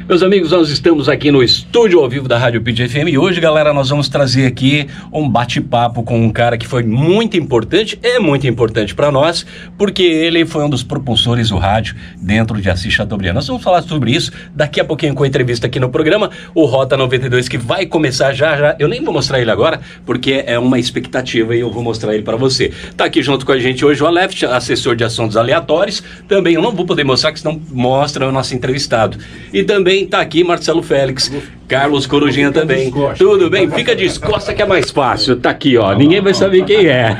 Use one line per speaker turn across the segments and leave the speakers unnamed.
Meus amigos, nós estamos aqui no estúdio ao vivo da Rádio Pitty FM e hoje, galera, nós vamos trazer aqui um bate-papo com um cara que foi muito importante, é muito importante para nós, porque ele foi um dos propulsores do rádio dentro de Assis Chateaubriand. Nós vamos falar sobre isso daqui a pouquinho com a entrevista aqui no programa, o Rota 92, que vai começar já. Eu nem vou mostrar ele agora, porque é uma expectativa e eu vou mostrar ele para você. Tá aqui junto com a gente hoje o Aleph, assessor de assuntos aleatórios. Também eu não vou poder mostrar, que senão mostra o nosso entrevistado. E também tá aqui Marcelo Félix, Carlos Corujinha também. Tudo bem? Fica de costas que é mais fácil. Tá aqui, ó. Ninguém vai saber quem é.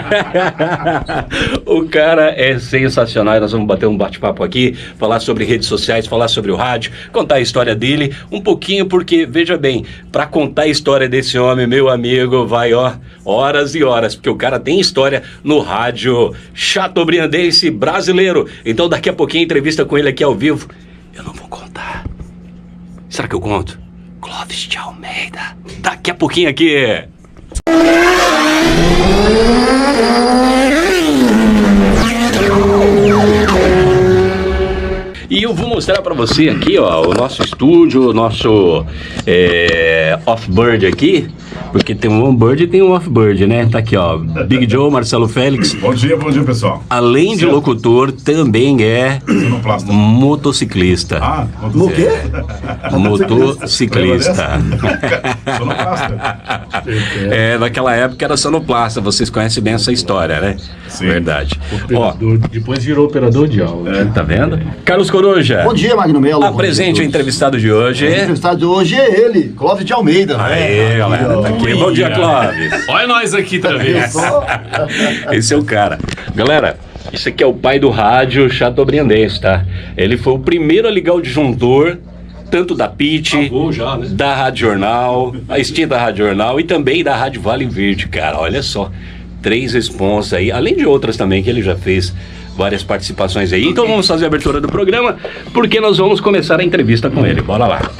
O cara é sensacional. Nós vamos bater um bate-papo aqui, falar sobre redes sociais, falar sobre o rádio, contar a história dele um pouquinho, porque, veja bem, para contar a história desse homem, meu amigo, vai, ó, horas e horas, porque o cara tem história no rádio chateaubriandense brasileiro. Então, daqui a pouquinho, entrevista com ele aqui ao vivo. Eu não vou contar. Será que eu conto? Clóvis de Almeida. Daqui a pouquinho aqui. E eu vou mostrar pra você aqui, ó, o nosso estúdio, o nosso off-bird aqui. Porque tem um on-bird e tem um off-bird, né? Tá aqui, ó, Big Joe, Marcelo Félix.
Bom dia, pessoal.
Além de locutor, também é motociclista.
Ah,
o quê?
Motociclista.
Sonoplasta.
Naquela época era sonoplasta, vocês conhecem bem essa história, né?
Sim.
Verdade.
Depois virou operador de aula.
Tá vendo? Carlos Coruja.
Bom dia, Magno Melo.
Apresente o entrevistado de hoje.
O entrevistado de hoje é ele, Clóvis de Almeida.
Aê, galera, tá aqui. Bom dia, Clóvis.
Olha nós aqui também.
Esse é o cara. Galera, isso aqui é o pai do rádio chateaubriandense, tá? Ele foi o primeiro a ligar o disjuntor, tanto da Pitty,
Já, né?
da Rádio Jornal, a extinta Rádio Jornal e também da Rádio Vale Verde, cara. Olha só, 3 responsas aí, além de outras também que ele já fez várias participações aí. Então vamos fazer a abertura do programa, porque nós vamos começar a entrevista com ele. Bora lá.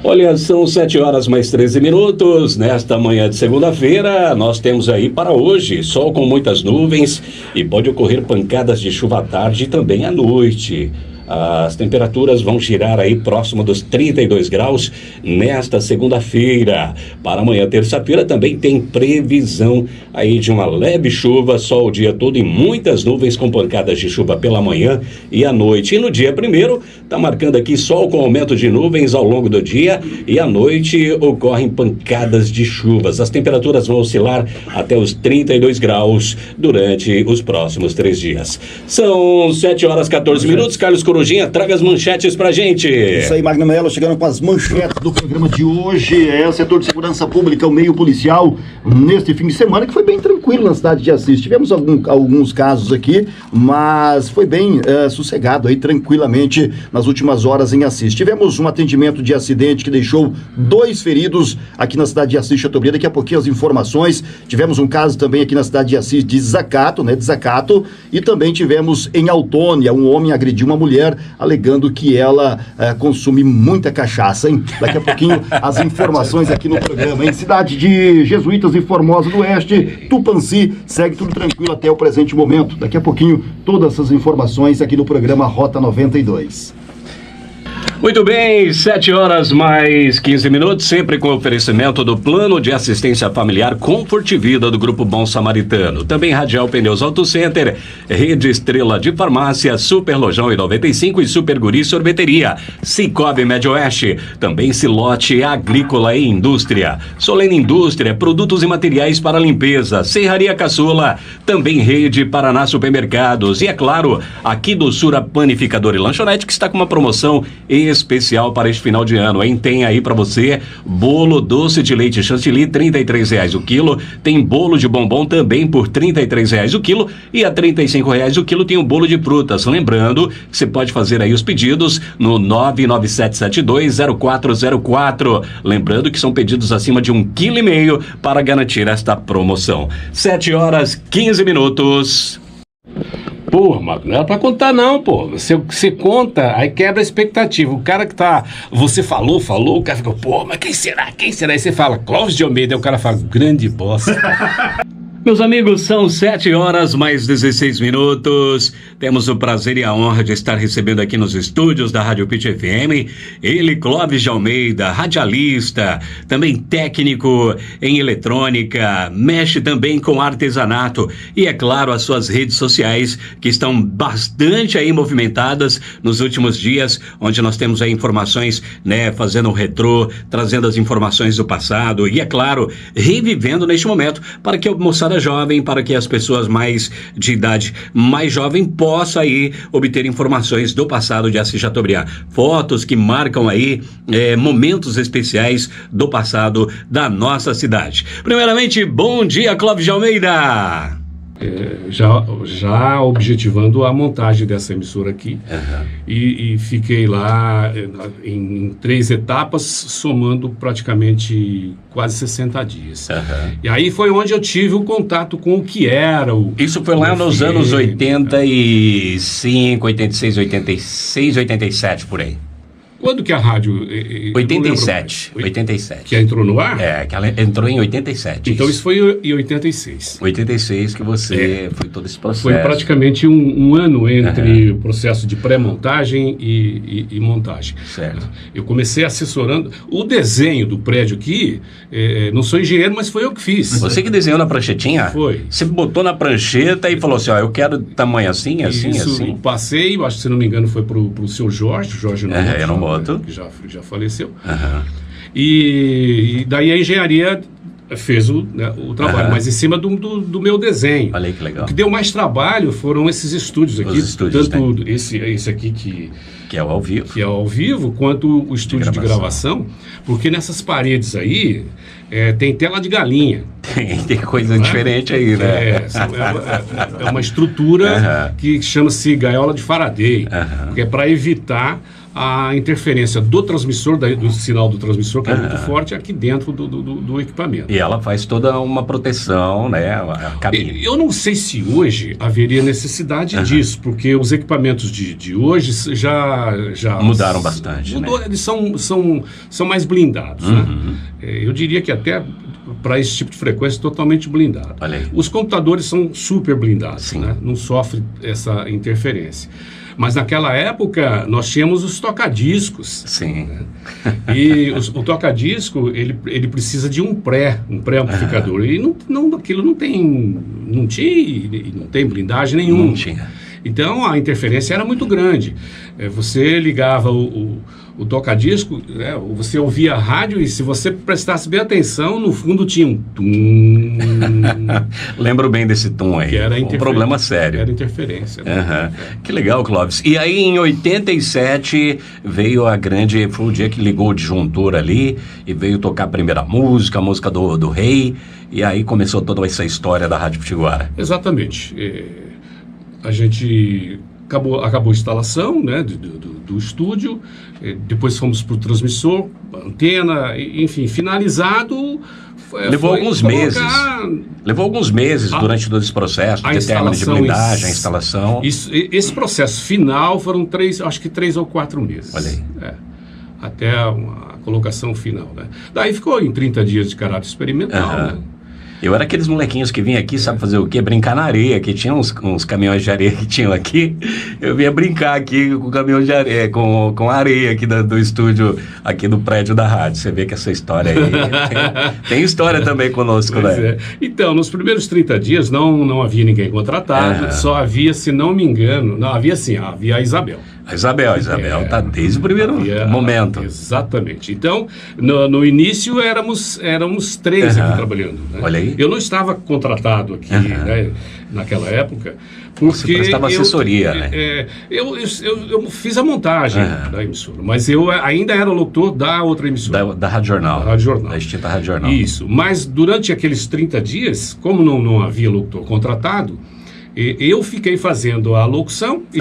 Olha, são 7 horas mais 13 minutos, nesta manhã de segunda-feira, nós temos aí para hoje sol com muitas nuvens e pode ocorrer pancadas de chuva à tarde e também à noite. As temperaturas vão girar aí próximo dos 32 graus nesta segunda-feira. Para amanhã, terça-feira, também tem previsão aí de uma leve chuva, sol o dia todo e muitas nuvens com pancadas de chuva pela manhã e à noite. E no dia 1º, está marcando aqui sol com aumento de nuvens ao longo do dia e à noite ocorrem pancadas de chuvas. As temperaturas vão oscilar até os 32 graus durante os próximos 3 dias. São 7 horas 14 minutos. Carlos Corujinha, traga as manchetes pra gente.
Isso aí, Magno Melo, chegando com as manchetes do programa de hoje. É o setor de segurança pública, o meio policial, neste fim de semana, que foi bem tranquilo na cidade de Assis. Tivemos alguns casos aqui, mas foi bem sossegado aí, tranquilamente, nas últimas horas em Assis. Tivemos um atendimento de acidente que deixou 2 feridos aqui na cidade de Assis Chateaubriand. Daqui a pouquinho as informações. Tivemos um caso também aqui na cidade de Assis de desacato, né? Desacato. E também tivemos em Autônia, um homem agrediu uma mulher, alegando que ela consome muita cachaça, hein? Daqui a pouquinho as informações aqui no programa. Em cidade de Jesuítas e Formosa do Oeste, Tupanci, segue tudo tranquilo até o presente momento. Daqui a pouquinho todas essas informações aqui no programa Rota 92.
Muito bem, 7 horas mais 15 minutos, sempre com oferecimento do Plano de Assistência Familiar Comfort Vida do Grupo Bom Samaritano. Também Radial Pneus Auto Center, Rede Estrela de Farmácia, Super Lojão e 95 e Super Guri Sorveteria, Cicobi Médio Oeste, também Silote Agrícola e Indústria, Solene Indústria, produtos e materiais para limpeza, Serraria Caçula, também Rede Paraná Supermercados e, é claro, aqui do Sura Panificador e Lanchonete, que está com uma promoção especial para este final de ano, hein? Tem aí para você bolo doce de leite chantilly, R$33 o quilo, tem bolo de bombom também por R$33 o quilo e a R$35 o quilo tem o bolo de frutas. Lembrando que você pode fazer aí os pedidos no 997720404. Lembrando que são pedidos acima de 1,5 kg para garantir esta promoção. 7 horas 15 minutos.
Porra, Marco, não era pra contar não, pô. Você conta, aí quebra a expectativa. O cara que tá... Você falou, o cara fica, pô, mas quem será? Aí você fala, Clóvis de Almeida, aí o cara fala, grande bosta.
Meus amigos, são 7 horas mais 16 minutos. Temos o prazer e a honra de estar recebendo aqui nos estúdios da Rádio Pitty FM ele, Clóvis de Almeida, radialista, também técnico em eletrônica, mexe também com artesanato e, é claro, as suas redes sociais que estão bastante aí movimentadas nos últimos dias, onde nós temos aí informações, né, fazendo um retrô, trazendo as informações do passado e, é claro, revivendo neste momento para que a moçada jovem, para que as pessoas mais de idade mais jovem possam aí obter informações do passado de Assis Chateaubriand, fotos que marcam aí momentos especiais do passado da nossa cidade. Primeiramente, bom dia, Clóvis de Almeida.
Já objetivando a montagem dessa emissora aqui, e fiquei lá em 3 etapas, somando praticamente quase 60 dias. E aí foi onde eu tive o contato com o que era o...
Isso foi lá nos anos 85, 86, 86, 87, por aí.
Quando que a rádio...
87.
Que entrou no ar?
Que ela entrou em 87.
Então isso foi em 86.
86 que você foi todo esse processo.
Foi praticamente um ano entre o processo de pré-montagem e montagem.
Certo.
Eu comecei assessorando o desenho do prédio aqui, não sou engenheiro, mas foi eu que fiz.
Você que desenhou na pranchetinha?
Foi.
Você botou na prancheta e falou assim, ó, eu quero tamanho assim, assim,
Isso,
assim.
Passei, acho que se não me engano foi pro senhor Jorge Nomoto, que já faleceu. E daí a engenharia fez o trabalho, mas em cima do meu desenho.
Olha aí que legal.
O que deu mais trabalho foram esses estúdios aqui.
Os estúdios,
tanto esse aqui
que é ao vivo.
Que é ao vivo, quanto o estúdio de gravação, porque nessas paredes aí tem tela de galinha.
Tem coisa diferente aí, né?
É uma estrutura que chama-se gaiola de Faraday, que é para evitar a interferência do transmissor, do sinal do transmissor, que é muito forte, aqui dentro do equipamento.
E ela faz toda uma proteção, né? A cabine.
Eu não sei se hoje haveria necessidade disso, porque os equipamentos de hoje já
mudaram bastante.
Mudou,
né?
Eles são mais blindados, né? Eu diria que até para esse tipo de frequência totalmente blindado.
Olha aí.
Os computadores são super blindados,
Sim.
né? Não sofre essa interferência. Mas naquela época nós tínhamos os tocadiscos.
Sim.
Né? E o tocadisco ele precisa de um pré-amplificador. E aquilo não tem blindagem nenhuma.
Não tinha.
Então a interferência era muito grande. Você ligava o toca-disco, né, você ouvia a rádio e se você prestasse bem atenção, no fundo tinha um tum.
Lembro bem desse tum aí.
Que era
um problema sério.
Era interferência. Né?
Que legal, Clóvis. E aí em 87 veio foi o dia que ligou o disjuntor ali e veio tocar a primeira música, a música do Rei, e aí começou toda essa história da Rádio Pitiguara.
Exatamente. A gente acabou a instalação, né, do estúdio, depois fomos para o transmissor, antena, enfim, finalizado.
Levou alguns meses durante todo esse processo, de término de blindagem, a instalação.
Esse processo final foram 3 ou 4 meses.
Olha aí.
Até a colocação final, né? Daí ficou em 30 dias de caráter experimental, né?
Eu era aqueles molequinhos que vinham aqui, sabe fazer o quê? Brincar na areia, que tinha uns caminhões de areia que tinham aqui. Eu vinha brincar aqui com o caminhão de areia, com a areia aqui do estúdio, aqui do prédio da rádio. Você vê que essa história aí tem história também conosco, né?
Então, nos primeiros 30 dias não havia ninguém contratado, só havia, se não me engano, havia a Isabel.
A Isabel está desde o primeiro momento.
Exatamente. Então, no início éramos 3 aqui trabalhando. Né?
Olha aí.
Eu não estava contratado aqui, né, naquela época, porque
você prestava assessoria, né?
Eu fiz a montagem da emissora, mas eu ainda era locutor da outra emissora.
Da Rádio Jornal.
Da Rádio Jornal.
Da extinta Rádio Jornal.
Isso. Mas durante aqueles 30 dias, como não havia locutor contratado, eu fiquei fazendo a locução e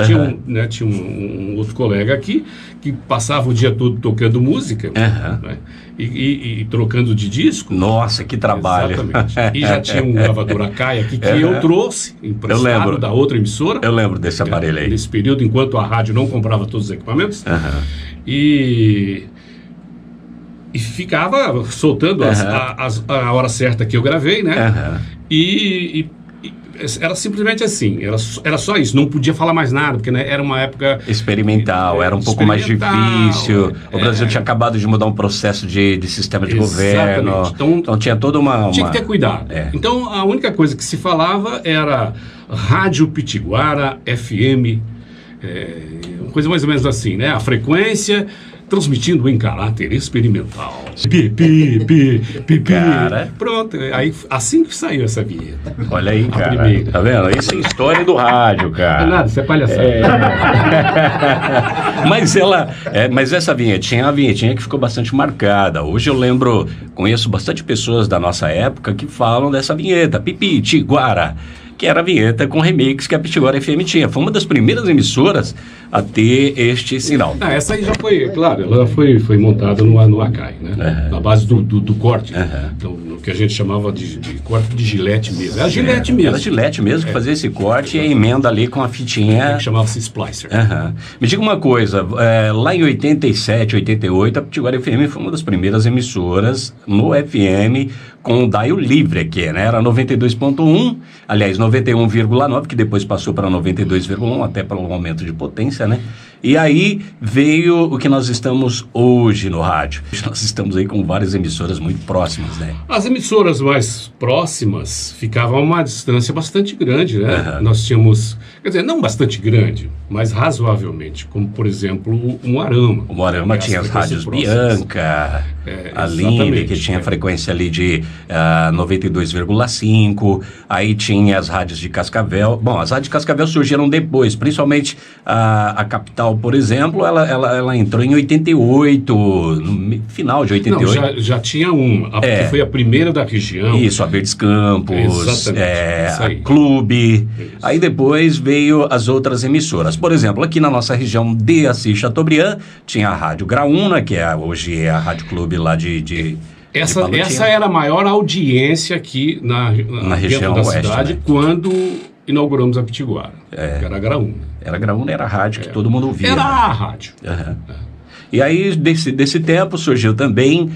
tinha um outro colega aqui que passava o dia todo tocando música, né, e trocando de disco.
Nossa, que trabalho.
Exatamente. E já tinha um gravador Akai aqui que eu trouxe, emprestado da outra emissora.
Eu lembro desse aparelho aí.
Nesse período, enquanto a rádio não comprava todos os equipamentos. E E ficava soltando a hora certa que eu gravei, né? E era simplesmente assim, era só isso, não podia falar mais nada, porque né, era uma época...
Experimental, era um pouco mais difícil, o Brasil tinha acabado de mudar um processo de sistema de governo, então tinha toda uma...
Tinha que ter cuidado. Então a única coisa que se falava era Rádio Pitiguara FM, uma coisa mais ou menos assim, né? A frequência... transmitindo em caráter experimental.
Cara.
Pronto, aí assim que saiu essa vinheta.
Olha aí, cara. Tá vendo? Isso é história do rádio, cara.
Não é nada, isso é palhaçada.
Mas essa vinhetinha é uma vinhetinha que ficou bastante marcada. Hoje eu conheço bastante pessoas da nossa época que falam dessa vinheta, Pitiguara, que era a vinheta com remix que a Pitiguara FM tinha. Foi uma das primeiras emissoras a ter este sinal.
Essa aí já foi, claro, ela foi montada no Akai, né? Na base do corte. Então, o que a gente chamava de corte de gilete mesmo. Era gilete mesmo.
Era gilete mesmo que fazia esse corte e a emenda ali com a fitinha.
Que chamava-se splicer.
Me diga uma coisa, lá em 87, 88, a Pitiguara FM foi uma das primeiras emissoras no FM com o dial livre aqui, né? Era 92.1, aliás, 91,9, que depois passou para 92,1, até pelo aumento de potência, né? E aí veio o que nós estamos hoje no rádio. Nós estamos aí com várias emissoras muito próximas, né?
As emissoras mais próximas ficavam a uma distância bastante grande, né? Nós tínhamos, quer dizer, não bastante grande, mas razoavelmente, como por exemplo o Moarama.
O Moarama tinha as rádios próximas. Bianca, a Linde, que tinha frequência ali de 92,5, aí tinha as rádios de Cascavel. Bom, as rádios de Cascavel surgiram depois, principalmente a Capital, por exemplo, ela entrou em 88, no final de 88.
Não, já tinha uma, que foi a primeira da região.
Isso, a Verdes Campos, a Clube. Isso. Aí depois veio as outras emissoras. Por exemplo, aqui na nossa região de Assis Chateaubriand, tinha a Rádio Graúna, que hoje é a Rádio Clube lá de
essa era a maior audiência aqui na região da
oeste,
cidade, né? Quando inauguramos a Pitiguara, que era a Graúna.
Era a Graúna, era a rádio que todo mundo ouvia.
Era a rádio.
E aí, desse tempo, surgiu também,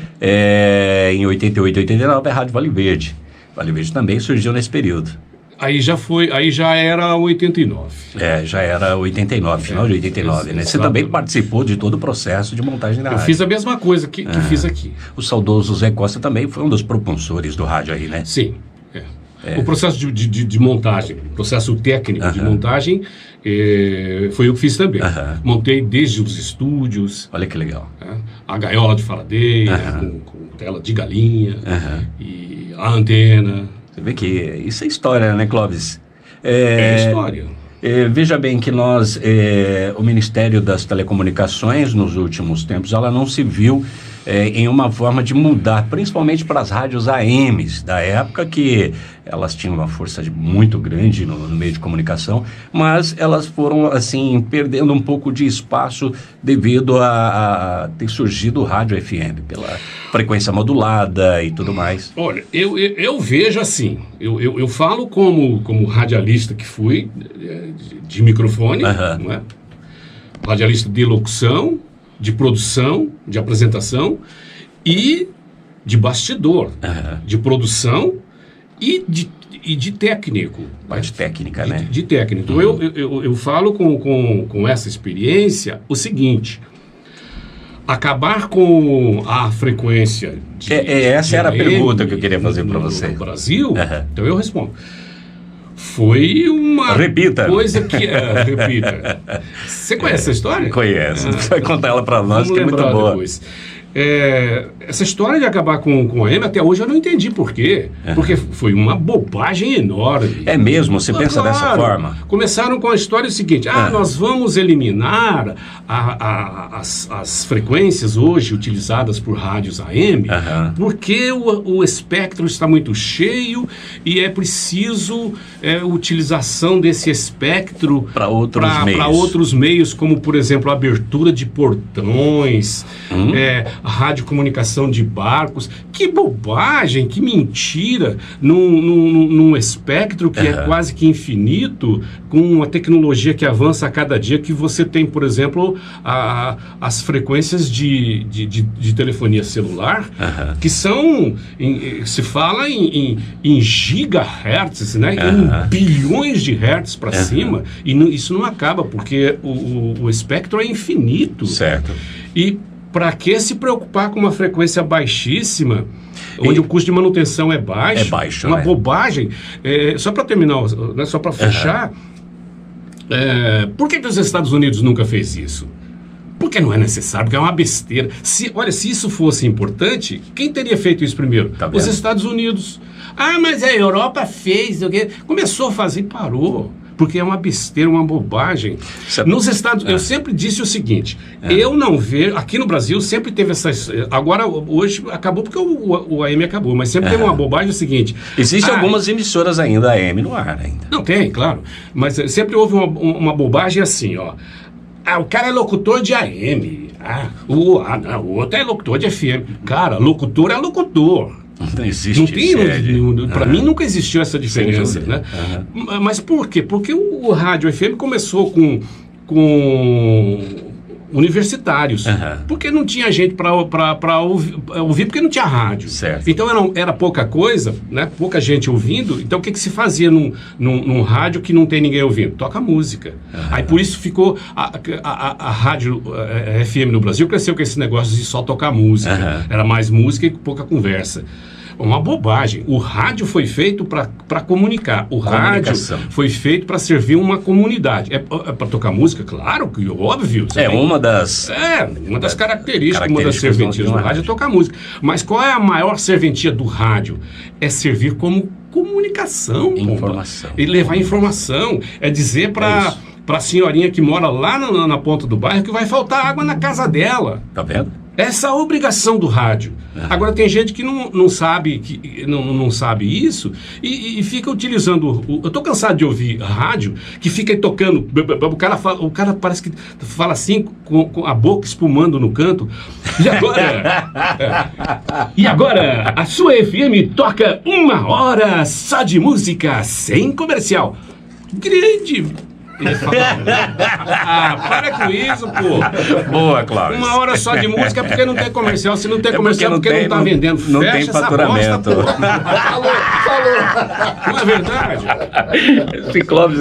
em 88, 89, a Rádio Vale Verde. Vale Verde também surgiu nesse período.
Aí já era 89.
Já era 89, final de 89, né? Você também participou de todo o processo de montagem da rádio.
Eu fiz a mesma coisa que fiz aqui.
O saudoso Zé Costa também foi um dos propulsores do rádio aí, né?
Sim. O processo de montagem, o processo técnico de montagem, foi eu que fiz também. Montei desde os estúdios.
Olha que legal.
A gaiola de faladeira, com tela de galinha, e a antena.
Você vê que isso é história, né, Clóvis?
É história.
Veja bem que o Ministério das Telecomunicações, nos últimos tempos, ela não se viu em uma forma de mudar, principalmente para as rádios AMs da época, que elas tinham uma força muito grande no meio de comunicação, mas elas foram, assim, perdendo um pouco de espaço devido a ter surgido o rádio FM, pela frequência modulada e tudo mais.
Olha, eu vejo assim, eu falo como radialista que fui, de microfone, não é? Radialista de locução, de produção, de apresentação e de bastidor, de produção e de técnico.
Parte técnica, né?
De técnico. Então eu falo com essa experiência o seguinte: acabar com a frequência de
essa era a pergunta que eu queria fazer para você.
No Brasil, então eu respondo. Foi uma coisa que... repita. Você conhece essa história?
Conheço. Você vai contar ela para nós, que é muito boa. Depois.
Essa história de acabar com a AM, até hoje eu não entendi por quê. Porque foi uma bobagem enorme.
É mesmo? Você pensa dessa forma?
Começaram com a história seguinte: nós vamos eliminar as frequências hoje utilizadas por rádios AM, porque o espectro está muito cheio e é preciso utilização desse espectro
para outros meios,
como, por exemplo, a abertura de portões, radiocomunicação de barcos. Que bobagem, que mentira, num espectro que é quase que infinito, com uma tecnologia que avança a cada dia, que você tem, por exemplo, as frequências de telefonia celular, que são, se fala em gigahertz, né? Em bilhões de hertz para cima, e isso não acaba, porque o espectro é infinito.
Certo.
E para que se preocupar com uma frequência baixíssima, onde o custo de manutenção é baixo?
É baixo,
uma
né?
bobagem. Só para terminar, né, só para fechar, por que os Estados Unidos nunca fez isso? Porque não é necessário, porque é uma besteira. Olha, se isso fosse importante, quem teria feito isso primeiro?
Tá vendo?
Os Estados Unidos. Ah, mas a Europa fez, começou a fazer e parou. Porque é uma besteira, uma bobagem. Nos Estados Unidos, eu sempre disse o seguinte, eu não vejo, aqui no Brasil sempre teve essas, agora hoje acabou porque o AM acabou, mas sempre teve uma bobagem o seguinte.
Existem algumas emissoras ainda AM no ar ainda.
Não tem, claro, mas sempre houve uma bobagem assim, ó. O cara é locutor de AM, o outro é locutor de FM. Cara, locutor é locutor.
Não existe.
Não tem, para mim nunca existiu essa diferença, né? Mas por quê? Porque o rádio FM começou com universitários, porque não tinha gente para ouvir, porque não tinha rádio.
Certo.
Então era pouca coisa, né? Pouca gente ouvindo. Então o que se fazia num rádio que não tem ninguém ouvindo? Toca música. Aí por isso ficou a rádio FM no Brasil cresceu com esse negócio de só tocar música. Era mais música e pouca conversa. Uma bobagem. O rádio foi feito para comunicar. O rádio foi feito para servir uma comunidade. É para tocar música? Claro, que óbvio.
Uma das
características, uma das serventias do rádio é tocar música. Mas qual é a maior serventia do rádio? É servir como comunicação.
Informação.
E levar informação. É dizer para a senhorinha que mora lá na ponta do bairro que vai faltar água na casa dela.
Tá vendo?
Essa é a obrigação do rádio. Agora tem gente que não sabe isso e fica utilizando. Eu tô cansado de ouvir rádio que fica tocando. O cara parece que fala assim com a boca espumando no canto. E agora a sua FM toca 1 hora só de música sem comercial. Grande. Para com isso, pô.
Boa, Cláudio.
1 hora só de música porque não tem comercial. Se não tem comercial, porque não tá vendendo.
Não
Fecha
tem faturamento.
Essa bosta, falou. Não é verdade?
Esse Clóvis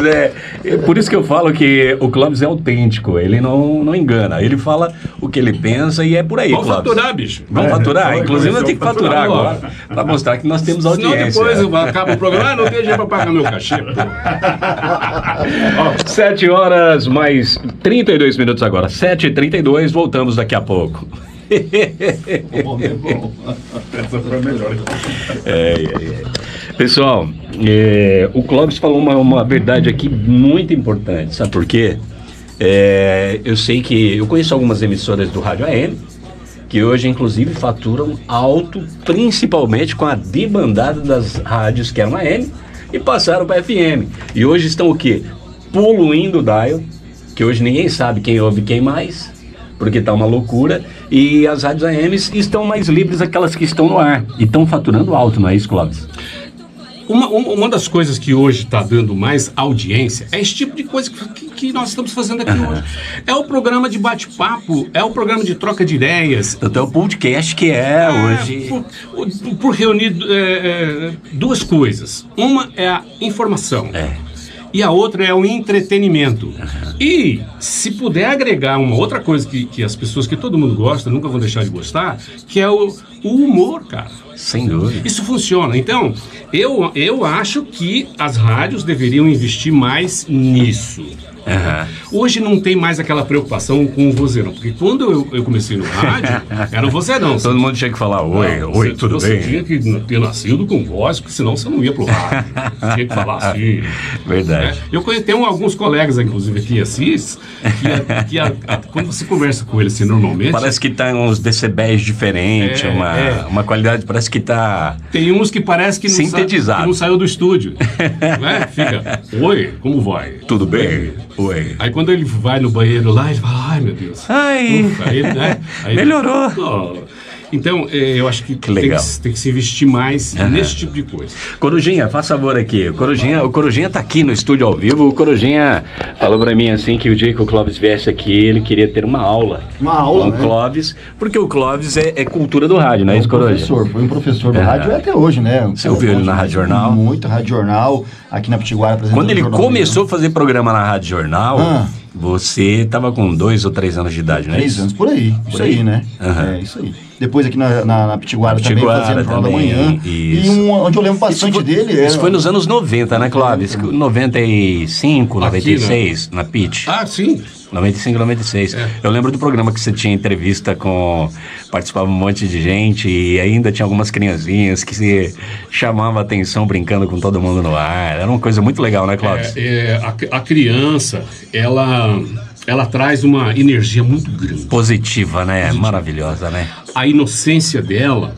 por isso que eu falo que o Clóvis é autêntico. Ele não engana. Ele fala o que ele pensa e é por aí,
Vamos
Clóvis.
Faturar, bicho.
Vamos faturar. Inclusive, nós temos que faturar agora. Para mostrar que nós temos audiência.
Senão depois acaba o programa. Não tem jeito para pagar meu cachê, pô.
7 horas mais 32 minutos agora. 7h32, voltamos daqui a pouco.
Bom. Essa foi melhor.
Pessoal, o Clóvis falou uma verdade aqui muito importante. Sabe por quê? Eu sei que eu conheço algumas emissoras do rádio AM que hoje inclusive faturam alto, principalmente com a debandada das rádios que eram AM e passaram para FM. E hoje estão o quê? Poluindo o dial, que hoje ninguém sabe quem ouve quem mais, porque tá uma loucura, e as rádios AMs estão mais livres, aquelas que estão no ar, e estão faturando alto, não é isso, Clóvis?
Uma das coisas que hoje está dando mais audiência é esse tipo de coisa que nós estamos fazendo aqui hoje. É o programa de bate-papo, é o programa de troca de ideias.
Até o podcast que hoje...
Por reunir duas coisas. Uma é a informação. E a outra é o entretenimento. E se puder agregar uma outra coisa que as pessoas, que todo mundo gosta, nunca vão deixar de gostar, que é o humor, cara.
Sem dúvida.
Isso funciona. Então, eu acho que as rádios deveriam investir mais nisso. Hoje não tem mais aquela preocupação com o vozeirão, porque quando eu comecei no rádio, era o vozeirão.
Todo mundo tinha que falar, oi, tudo bem?
Você tinha que ter nascido com voz, porque senão você não ia pro rádio. Você tinha que falar assim.
Verdade.
Eu tenho alguns colegas, inclusive, aqui em Assis, que quando você conversa com eles assim, normalmente...
Parece que tá uns decibéis diferentes, uma qualidade, parece que tá...
Tem uns que parece que
sintetizado.
Que não saiu do estúdio. Né? Fica, oi, como vai?
Tudo bem? Oi.
Aí quando ele vai no banheiro lá, ele fala, ai meu Deus.
Ai,
Aí, né? Aí,
melhorou.
Oh. Então, eu acho que
legal.
Tem que se investir mais nesse tipo de coisa.
Corujinha, faz favor aqui. O Corujinha tá aqui no estúdio ao vivo. O Corujinha falou pra mim assim que o dia que o Clóvis viesse aqui, ele queria ter uma aula.
Uma aula,
com o Clóvis, porque o Clóvis é cultura do rádio, não é isso, Corujinha?
Foi um professor do rádio até hoje, né?
Você ouviu ele na Rádio Jornal?
Muito Rádio Jornal, aqui na Pitiguara.
Quando ele começou a fazer programa na Rádio Jornal, você tava com 2 ou 3 anos de idade, não é
3
isso?
anos, por aí. Isso aí, né? É, isso aí. Depois aqui na Pitiguara também, fazendo Jornal da Manhã.
Isso.
E onde eu lembro bastante dele...
Isso foi nos anos 90, né, Clóvis? 95, 96, na Pit.
Ah, sim.
95, 96. Eu lembro do programa que você tinha entrevista com... Participava um monte de gente e ainda tinha algumas criancinhas que se chamavam a atenção brincando com todo mundo no ar. Era uma coisa muito legal, né, Clóvis?
A criança, ela traz uma energia muito grande.
Positiva, né? Maravilhosa, né?
A inocência dela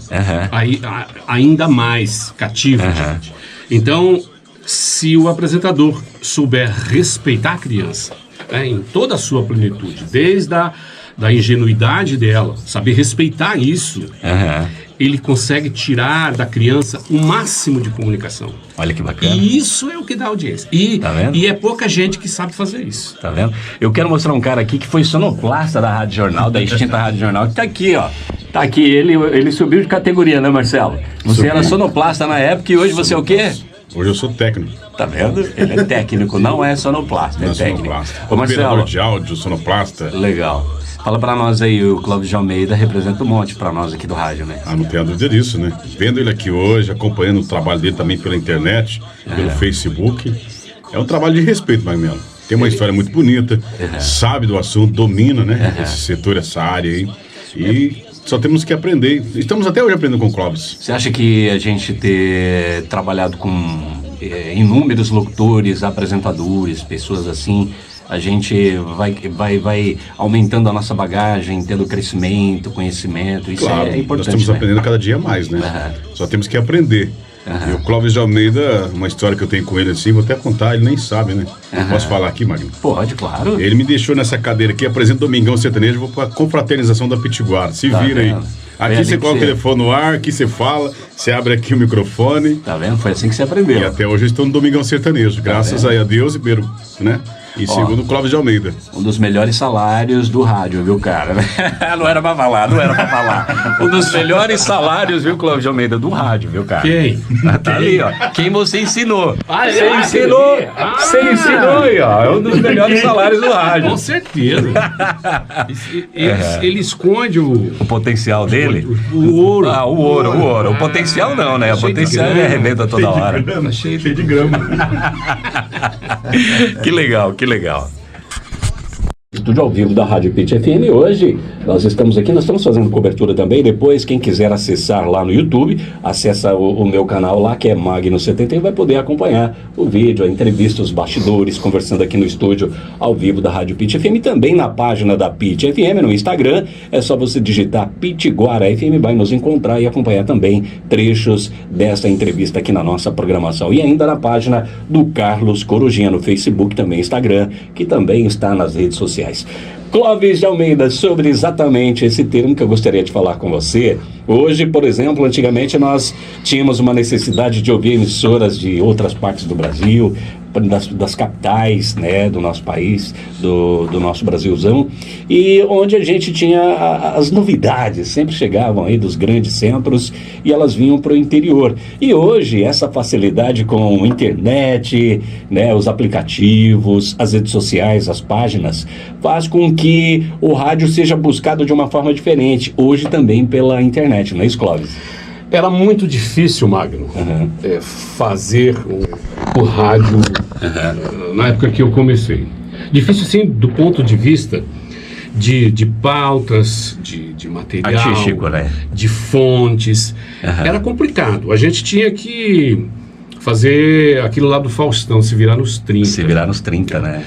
ainda mais cativa, gente. Então, se o apresentador souber respeitar a criança, né, em toda a sua plenitude, desde da ingenuidade dela, saber respeitar isso, ele consegue tirar da criança o máximo de comunicação.
Olha que bacana.
E isso é o que dá audiência.
Tá vendo?
E é pouca gente que sabe fazer isso.
Tá vendo? Eu quero mostrar um cara aqui que foi sonoplasta da Rádio Jornal, da extinta Rádio Jornal, que tá aqui, ó. Tá aqui, ele subiu de categoria, né, Marcelo? Você era sonoplasta na época e hoje você é o quê?
Hoje eu sou técnico.
Tá vendo? Ele é técnico, não é sonoplasta, é técnico.
Sonoplasta.
Ô, Marcelo.
Operador de áudio, sonoplasta.
Legal. Fala pra nós aí, o Clóvis de Almeida representa um monte pra nós aqui do rádio, né?
Não tenho a dúvida disso, né? Vendo ele aqui hoje, acompanhando o trabalho dele também pela internet, pelo Facebook, é um trabalho de respeito, Magnelo. Tem uma história muito bonita, sabe do assunto, domina, né? Esse setor, essa área aí. E só temos que aprender. Estamos até hoje aprendendo com o Clóvis.
Você acha que a gente ter trabalhado com inúmeros locutores, apresentadores, pessoas assim, a gente vai aumentando a nossa bagagem, tendo crescimento, conhecimento, isso
Claro,
é importante,
nós estamos
né?
aprendendo cada dia mais, né? Só temos que aprender. E o Clóvis de Almeida, uma história que eu tenho com ele assim, vou até contar, ele nem sabe, né? Posso falar aqui, Magno?
Pode, claro.
Ele me deixou nessa cadeira aqui, apresenta Domingão Sertanejo, vou pra confraternização da Pitiguara. Se vira aí. Aqui você coloca o telefone no ar, aqui você fala, você abre aqui o microfone.
Tá vendo? Foi assim que você aprendeu.
E até hoje eu estou no Domingão Sertanejo, graças a Deus e primeiro, né? E segundo o Clóvis de Almeida.
Um dos melhores salários do rádio, viu, cara? Não era pra falar. Um dos melhores salários, viu, Clóvis de Almeida, do rádio, viu, cara?
Quem?
Tá ali, ó. Quem você ensinou. Você
ensinou
aí, ó. É um dos melhores salários do rádio.
Com certeza. Ele esconde o
potencial dele?
O ouro.
Ah, o ouro. O potencial não, né? O potencial ele arrebenta toda hora.
Cheio de grama.
Que legal. Estúdio ao vivo da Rádio Pit FM. Hoje nós estamos fazendo cobertura também. Depois, quem quiser acessar lá no YouTube, acessa o meu canal lá, que é Magno70, e vai poder acompanhar o vídeo, a entrevista, os bastidores, conversando aqui no estúdio ao vivo da Rádio Pit FM. Também na página da Pit FM no Instagram, é só você digitar Pitiguara FM, vai nos encontrar e acompanhar também trechos dessa entrevista aqui na nossa programação. E ainda na página do Carlos Corujinha no Facebook, também Instagram, que também está nas redes sociais. Clóvis de Almeida, sobre exatamente esse termo que eu gostaria de falar com você. Hoje, por exemplo, antigamente nós tínhamos uma necessidade de ouvir emissoras de outras partes do Brasil, das capitais, né, do nosso país, do nosso Brasilzão, e onde a gente tinha as novidades, sempre chegavam aí dos grandes centros e elas vinham para o interior. E hoje, essa facilidade com internet, né, os aplicativos, as redes sociais, as páginas, faz com que o rádio seja buscado de uma forma diferente, hoje também pela internet, não é isso, Clóvis?
Era muito difícil, Magno, fazer o rádio na época que eu comecei. Difícil, sim, do ponto de vista de pautas, de material,
artístico, né?
De fontes. Era complicado. A gente tinha que fazer aquilo lá do Faustão, se virar nos 30.
Se virar nos 30, né?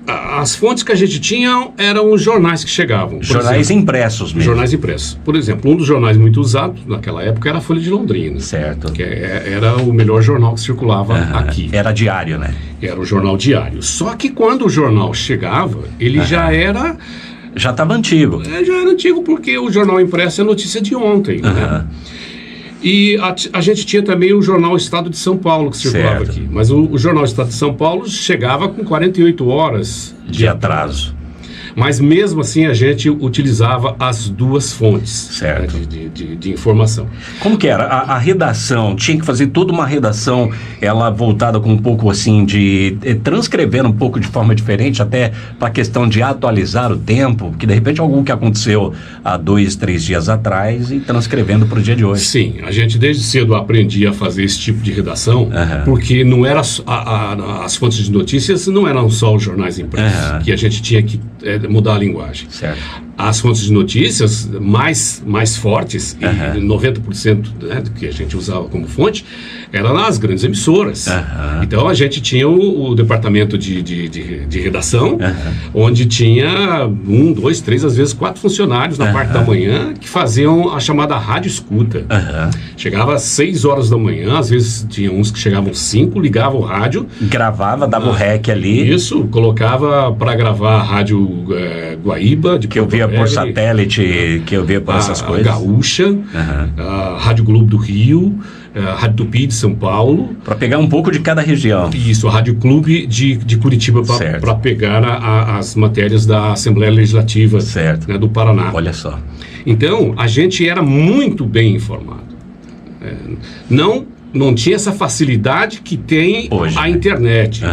A as fontes que a gente tinha eram os jornais que chegavam.
Jornais impressos mesmo.
Jornais impressos. Por exemplo, um dos jornais muito usados naquela época era a Folha de Londrina.
Certo.
Que era o melhor jornal que circulava aqui.
Era diário, né?
Era o jornal diário. Só que quando o jornal chegava, ele já era...
Já estava antigo.
Já era antigo, porque o jornal impresso é notícia de ontem, né? E a gente tinha também o jornal Estado de São Paulo, que circulava aqui. Mas o jornal Estado de São Paulo chegava com 48 horas
de atraso.
Mas mesmo assim a gente utilizava as duas fontes,
certo,
né, de informação.
Como que era? A redação, tinha que fazer toda uma redação, ela voltada com um pouco assim de transcrever um pouco de forma diferente, até para a questão de atualizar o tempo, que de repente algo que aconteceu há 2, 3 dias atrás e transcrevendo para o dia de hoje.
Sim, a gente desde cedo aprendia a fazer esse tipo de redação, porque não era as fontes de notícias não eram só os jornais impressos, que a gente tinha que mudar a linguagem.
Certo.
As fontes de notícias mais fortes, e 90%, né, do que a gente usava como fonte, eram nas grandes emissoras. Então a gente tinha o departamento de redação, onde tinha 1, 2, 3, às vezes 4 funcionários na parte da manhã que faziam a chamada rádio escuta. Chegava às 6 horas da manhã, às vezes tinha uns que chegavam 5, ligavam o rádio.
Gravava, dava o rec ali.
Isso, colocava para gravar a rádio Guaíba, de
que eu via por satélite, que eu via por essas coisas.
A Gaúcha, a Rádio Globo do Rio, a Rádio Tupi de São Paulo.
Para pegar um pouco de cada região.
Isso, a Rádio Clube de Curitiba para pegar as matérias da Assembleia Legislativa, né, do Paraná.
Olha só.
Então, a gente era muito bem informado. Não tinha essa facilidade que tem hoje, a internet.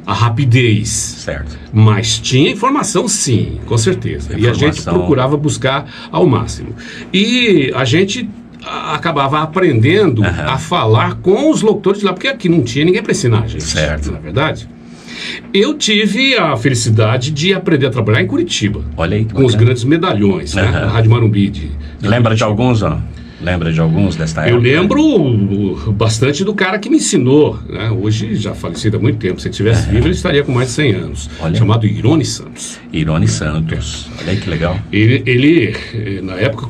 A rapidez.
Certo.
Mas tinha informação, sim, com certeza. E a gente procurava buscar ao máximo. E a gente acabava aprendendo a falar com os locutores de lá, porque aqui não tinha ninguém para ensinar a gente.
Certo.
Na verdade. Eu tive a felicidade de aprender a trabalhar em Curitiba.
Olha aí,
com os grandes medalhões, né? A Rádio Marumbi.
Lembra de alguns, ó? Lembra de alguns desta época?
Eu lembro bastante do cara que me ensinou, né? Hoje já falecido há muito tempo. Se ele estivesse vivo, ele estaria com mais de 100 anos. Chamado Irone Santos.
Irone Santos. Olha aí que legal.
Ele na época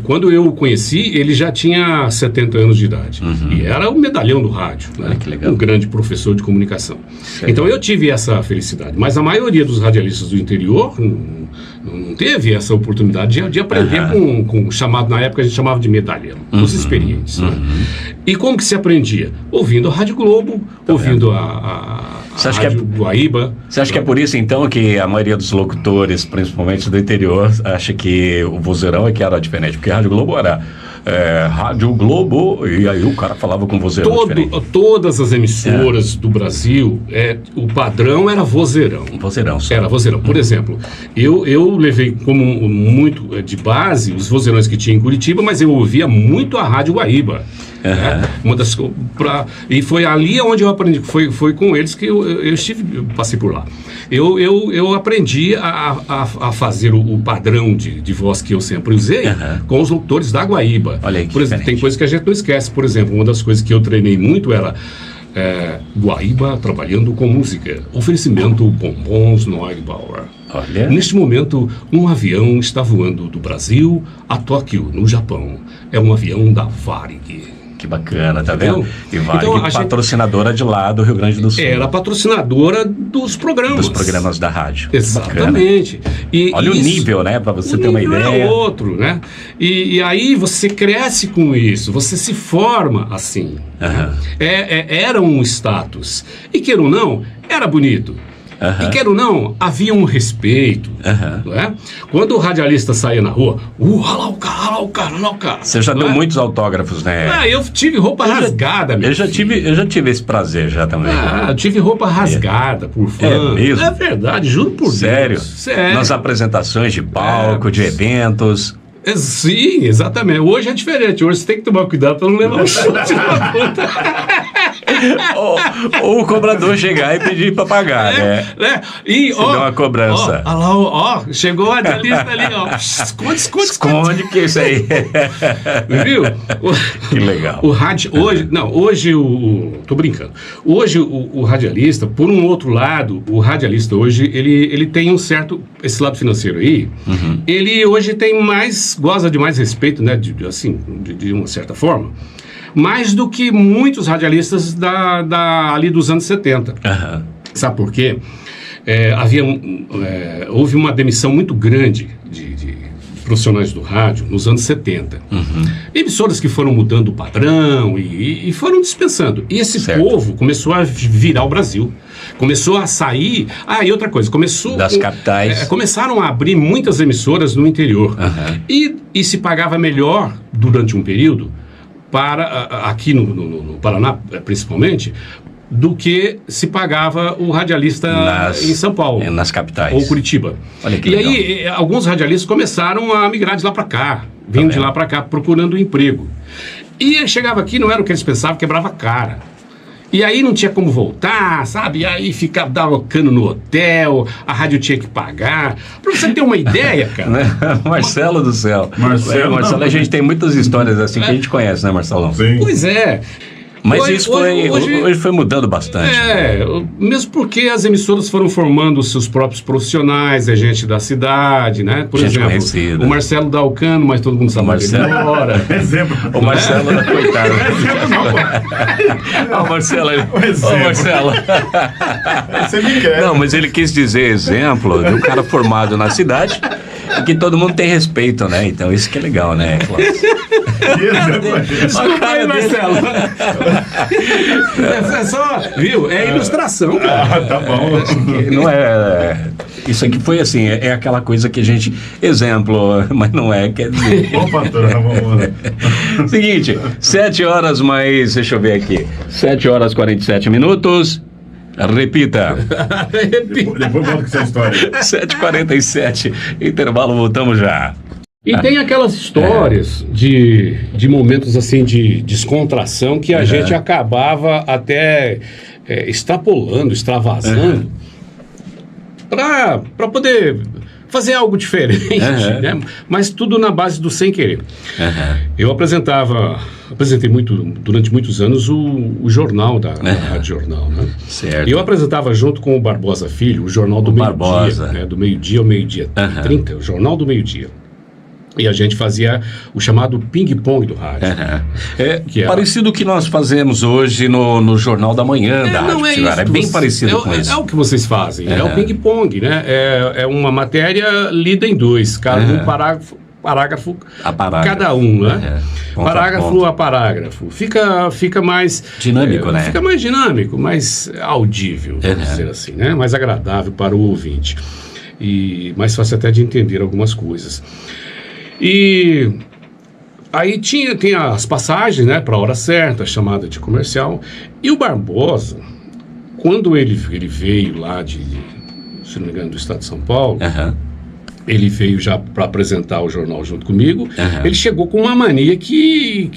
quando eu o conheci, ele já tinha 70 anos de idade. E era o medalhão do rádio. Né?
Olha que legal.
Um grande professor de comunicação. Então eu tive essa felicidade. Mas a maioria dos radialistas do interior não teve essa oportunidade de aprender com chamado, na época a gente chamava de medalhão, os experientes. Né? E como que se aprendia? Ouvindo a Rádio Globo, ouvindo a Rádio Guaíba.
Você acha que é por isso, então, que a maioria dos locutores, principalmente do interior, acha que o vozeirão é que era diferente? Porque a Rádio Globo era Rádio Globo, e aí o cara falava com vozeirão diferente.
Todas as emissoras do Brasil, o padrão era vozeirão.
Vozeirão só.
Era vozeirão. Por exemplo, eu levei como muito de base os vozeirões que tinha em Curitiba, mas eu ouvia muito a Rádio Guaíba. E foi ali onde eu aprendi, foi com eles que eu passei por lá. Eu aprendi a fazer o padrão de voz que eu sempre usei com os locutores da Guaíba.
Olha aí,
por exemplo, tem coisas que a gente não esquece. Por exemplo, uma das coisas que eu treinei muito era Guaíba trabalhando com música. Oferecimento bombons Neubauer.
Olha.
Neste momento, um avião está voando do Brasil a Tóquio, no Japão. É um avião da Varig.
Que bacana, tá vendo? E Varig, patrocinadora de lá do Rio Grande do Sul.
Era patrocinadora dos programas.
Dos programas da rádio.
Exatamente.
Olha o nível, né? Para você ter uma ideia.
É outro, né? E aí você cresce com isso, você se forma assim. Era um status. E queira ou não, era bonito. E quer ou não, havia um respeito. Não é? Quando o radialista saía na rua, lá o cara.
Você já deu muitos autógrafos, né?
Eu tive roupa rasgada, meu filho.
Eu já tive esse prazer já também.
Eu tive roupa rasgada por fã.
É mesmo?
É verdade, juro por
Sério?
Deus. Sério.
Nas apresentações de palco, de eventos.
Sim, exatamente. Hoje é diferente. Hoje você tem que tomar cuidado para não levar um chute na puta.
ou o cobrador chegar e pedir para pagar, né?
E,
se dá uma cobrança.
Chegou a radialista ali, ó.
Esconde que isso aí.
Viu?
Que legal.
O hoje tô brincando. Hoje o radialista, por um outro lado, o radialista hoje, ele tem um certo, esse lado financeiro aí, ele hoje goza de mais respeito, né, de uma certa forma, mais do que muitos radialistas ali dos anos 70. Sabe por quê? Houve uma demissão muito grande de profissionais do rádio nos anos 70. Emissoras que foram mudando o padrão e foram dispensando. E esse povo começou a virar o Brasil. Começou a sair... e outra coisa,
das capitais.
Começaram a abrir muitas emissoras no interior. E se pagava melhor durante um período aqui no Paraná, principalmente, do que se pagava o radialista em São Paulo.
Nas capitais.
Ou Curitiba.
Olha que
legal.
Aí,
alguns radialistas começaram a migrar de lá para cá, vindo de lá para cá, procurando um emprego. E chegava aqui, não era o que eles pensavam, quebrava a cara. E aí não tinha como voltar, sabe? E aí dava cano no hotel, a rádio tinha que pagar. Pra você ter uma ideia, cara.
Marcelo do céu. Marcelo, a gente tem muitas histórias assim que a gente conhece, né, Marcelão?
Sim.
Pois é.
Mas hoje foi mudando bastante.
Mesmo porque as emissoras foram formando os seus próprios profissionais, gente da cidade, né? Por exemplo,
conhecida.
O Marcelo dá o cano, mas todo mundo sabe
Marcelo.
Exemplo.
O Marcelo era coitado. O Marcelo.
Você me quer.
Não, mas ele quis dizer exemplo de um cara formado na cidade e que todo mundo tem respeito, né? Então isso que é legal, né, Cláudio?
Desculpa aí, Marcelo. É só, viu? É ilustração, cara.
Tá bom.
Não é... Isso aqui foi assim, é aquela coisa que a gente... Exemplo, mas não é, quer dizer...
Bom, patrão, vamos...
Seguinte, 7 horas mais... Deixa eu ver aqui. 7 horas 47 minutos... Repita.
Depois volta com essa história.
7h47, intervalo, voltamos já.
E tem aquelas histórias de momentos assim de descontração que a gente acabava até extravasando para poder fazer algo diferente, né? Mas tudo na base do sem querer. Eu apresentei durante muitos anos o jornal da Rádio Jornal, né?
Certo.
E eu apresentava junto com o Barbosa Filho o Jornal do Meio-Dia, né? Do meio-dia ao meio-dia 30, o Jornal do Meio-dia. E a gente fazia o chamado ping-pong do rádio.
Parecido com o que nós fazemos hoje no Jornal da Manhã da Rádio Pitiguara. É bem parecido com isso.
É o que vocês fazem, é o ping-pong, né? É uma matéria lida em dois, um parágrafo cada um, né? Parágrafo a parágrafo. Fica mais...
dinâmico, né?
Fica mais dinâmico, mais audível, vamos dizer assim, né? Mais agradável para o ouvinte. E mais fácil até de entender algumas coisas. E aí tem as passagens, né, para a hora certa, chamada de comercial. E o Barbosa, quando ele veio lá se não me engano, do estado de São Paulo, ele veio já para apresentar o jornal junto comigo. Ele chegou com uma mania que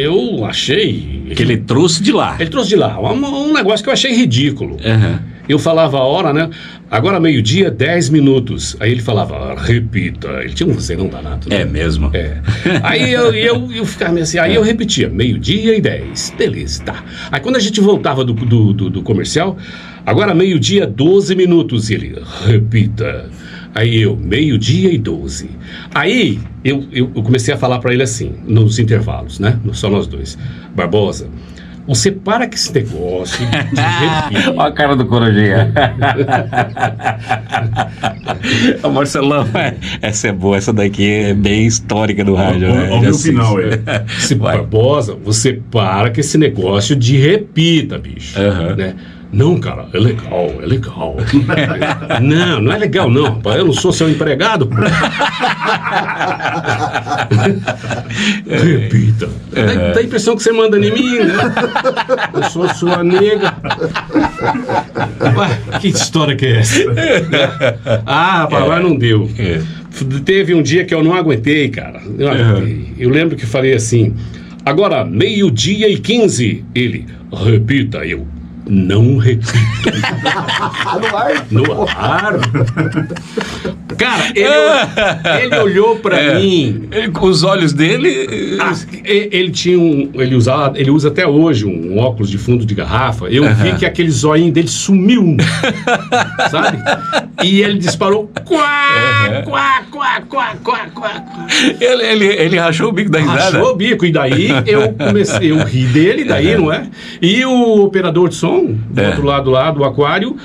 eu achei...
Que ele trouxe de lá.
Ele trouxe de lá, um negócio que eu achei ridículo. Eu falava a hora, né? Agora meio-dia, 10 minutos. Aí ele falava, repita. Ele tinha um vozeirão danado. Né?
É mesmo?
Aí eu ficava meio assim, aí eu repetia, meio-dia e 10. Beleza, tá. Aí quando a gente voltava do comercial, agora meio-dia, 12 minutos. E ele, repita. Aí meio-dia e 12. Aí eu comecei a falar para ele assim, nos intervalos, né? Só nós dois. Barbosa, você para com esse negócio de repita.
Olha a cara do Corujinha. Marcelão, essa é boa, essa daqui é bem histórica do rádio.
Olha o final,
Barbosa, você para com esse negócio de repita, bicho. Né? Não, cara, é legal. Não é legal não, rapaz. Eu não sou seu empregado. Repita. Dá a impressão que você manda em mim, né? Eu sou sua nega. Ué, que história que é essa? Rapaz, mas não deu. Teve um dia que eu não aguentei, cara. Eu lembro que falei assim... Agora, 12:15, ele, repita, eu, não repito. No ar. Cara, ele olhou pra mim.
Os olhos dele...
Ele tinha ele usa até hoje um óculos de fundo de garrafa. Eu vi que aquele zoinho dele sumiu. Sabe? E ele disparou. Quá, quá, quá, quá, quá, quá.
Ele rachou o bico da risada.
Rachou o bico. E daí eu ri dele, daí, não é? E o operador de som, do outro lado lá do aquário,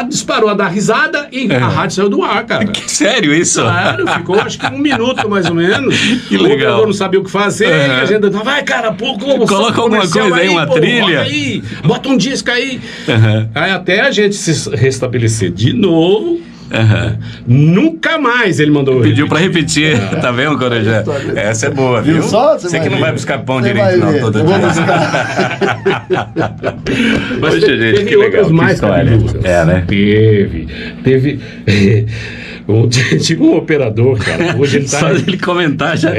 disparou a dar risada e a rádio saiu do ar, cara.
Sério isso?
Claro, ficou acho que 1 minuto mais ou menos.
Que
o
legal.
operador não sabia o que fazer, e a gente vai, cara,
coloca alguma coisa aí, uma trilha.
Bota um disco aí. Aí até a gente se restabelecer de novo. Nunca mais ele mandou.
Pediu pra repetir. Tá vendo, Corujá? Essa é boa, viu? Você que não vai buscar pão direito, não, todo dia.
Mas
Poxa, gente,
teve
que legal,
outras mais cabeludas.
né?
Teve. Tinha um operador, cara. Hoje ele tá.
Só ele comentar já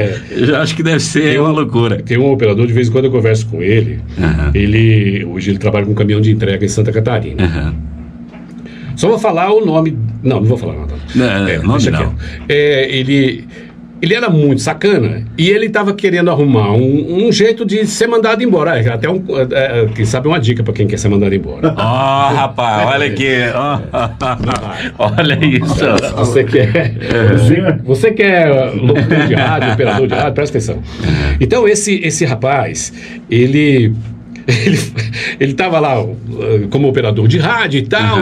acho que deve ser uma loucura.
Tem um operador, de vez em quando eu converso com ele. Hoje ele trabalha com um caminhão de entrega em Santa Catarina. Só vou falar o nome. Não vou falar nada.
Nome não.
Ele era muito sacana e ele estava querendo arrumar um jeito de ser mandado embora. Até quem sabe uma dica para quem quer ser mandado embora.
Rapaz, olha aqui. Olha isso.
Você que é locutor de rádio, operador de rádio, presta atenção. Então, esse rapaz, ele estava lá como operador de rádio e tal,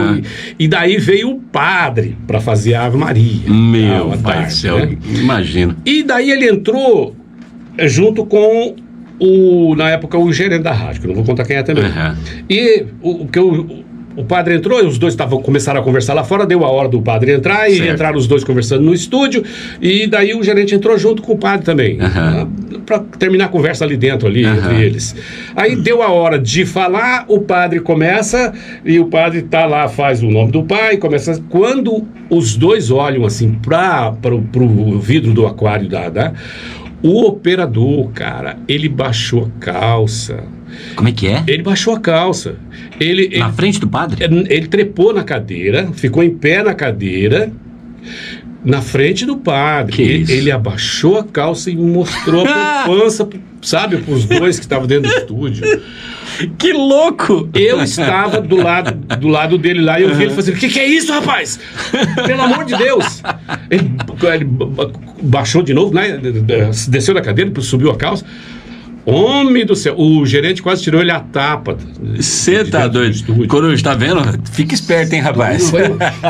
e daí veio o padre para fazer a Ave Maria.
Meu pai do céu, né? Imagino.
E daí ele entrou junto com na época, o gerente da rádio, que eu não vou contar quem é também. E o padre entrou, e os dois começaram a conversar lá fora, deu a hora do padre entrar, e entraram os dois conversando no estúdio, e daí o gerente entrou junto com o padre também, para terminar a conversa ali dentro, entre eles. Aí deu a hora de falar, o padre começa, e o padre tá lá, faz o nome do pai, começa. Quando os dois olham assim pro vidro do aquário o operador, cara, ele baixou a calça.
Como é que é?
Ele baixou a calça.
Na frente do padre?
Ele trepou na cadeira, ficou em pé na cadeira, na frente do padre. Ele abaixou a calça e mostrou a pança, sabe, para os dois que estavam dentro do estúdio.
Que louco!
Eu estava do lado dele lá e eu vi ele fazendo: que é isso, rapaz? Pelo amor de Deus! Ele baixou de novo, né? Desceu da cadeira, subiu a calça. Homem do céu, o gerente quase tirou ele a tapa.
Você tá doido? Coruja, tá vendo? Fica esperto, hein, rapaz?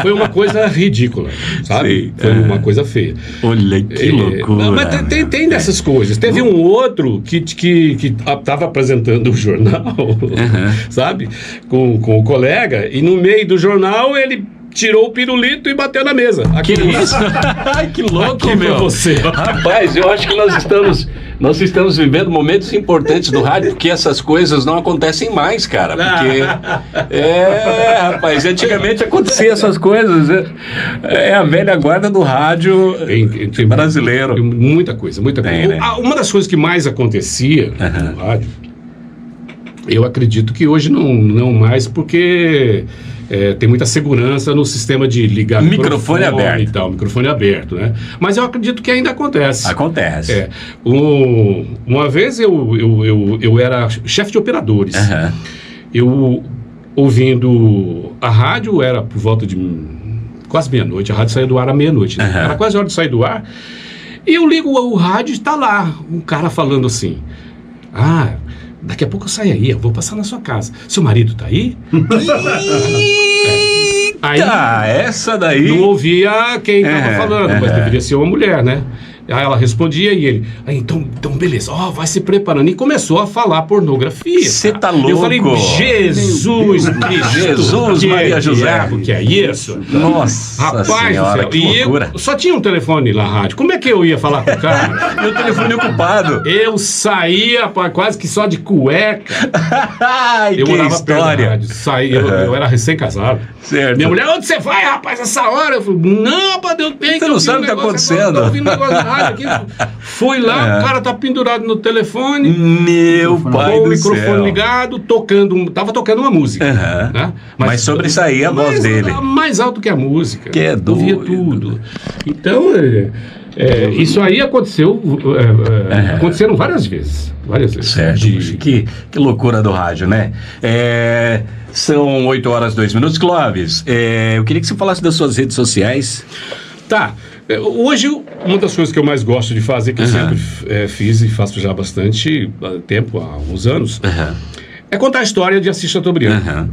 Foi uma coisa ridícula, sabe? Foi uma coisa feia.
Olha, que loucura.
Mas tem dessas coisas. Teve um outro que tava apresentando o jornal, sabe? Com o colega, e no meio do jornal ele tirou o pirulito e bateu na mesa.
Que isso? Que louco, meu.
Você.
Rapaz, eu acho que nós estamos vivendo momentos importantes do rádio, porque essas coisas não acontecem mais, cara. Porque, rapaz, antigamente acontecia essas coisas. É a velha guarda do rádio
tem
brasileiro.
Tem muita coisa.
Né?
Uma das coisas que mais acontecia no rádio, eu acredito que hoje não mais, porque tem muita segurança no sistema de ligar
microfone aberto
e tal, microfone aberto, né? Mas eu acredito que ainda acontece.
Acontece.
Uma vez eu era chefe de operadores. Eu, ouvindo a rádio, era por volta de quase meia-noite, a rádio saía do ar à meia-noite, né? Era quase a hora de sair do ar, e eu ligo o rádio e está lá um cara falando assim: daqui a pouco eu saio aí, eu vou passar na sua casa. Seu marido tá aí? Aí,
essa daí...
Não ouvia quem tava falando, mas deveria ser uma mulher, né? Aí ela respondia e ele: então beleza, vai se preparando. E começou a falar pornografia.
Você tá louco?
Eu falei: Jesus Cristo,
Jesus, Maria José.
O que é isso?
Nossa,
rapaz
senhora,
do céu.
que loucura.
Eu só tinha um telefone lá na rádio. Como é que eu ia falar com o cara?
Meu telefone ocupado.
Eu saía quase que só de cueca.
Ai,
eu
que
morava
história.
Perto da rádio. Eu era recém-casado.
Certo.
Minha mulher: onde você vai, rapaz, essa hora? Eu falei: não, rapaz, eu tenho que...
Você não sabe o que tá acontecendo.
Tô ouvindo um negócio da rádio. aqui. Fui lá, o cara tá pendurado no telefone.
Meu pai
com o
do
microfone
céu.
ligado, tava tocando uma música. Né?
Mas sobressaía a voz dele.
Mais alto que a música.
Que é
Ouvia
doido.
tudo. Então, isso aí aconteceu. Aconteceram várias vezes. Várias vezes.
Certo, puxa, que loucura do rádio, né? São 8h02. Clóvis, eu queria que você falasse das suas redes sociais.
Tá. Hoje, uma das coisas que eu mais gosto de fazer, que eu sempre fiz e faço já há bastante tempo, há alguns anos, é contar a história de Assis Chateaubriand.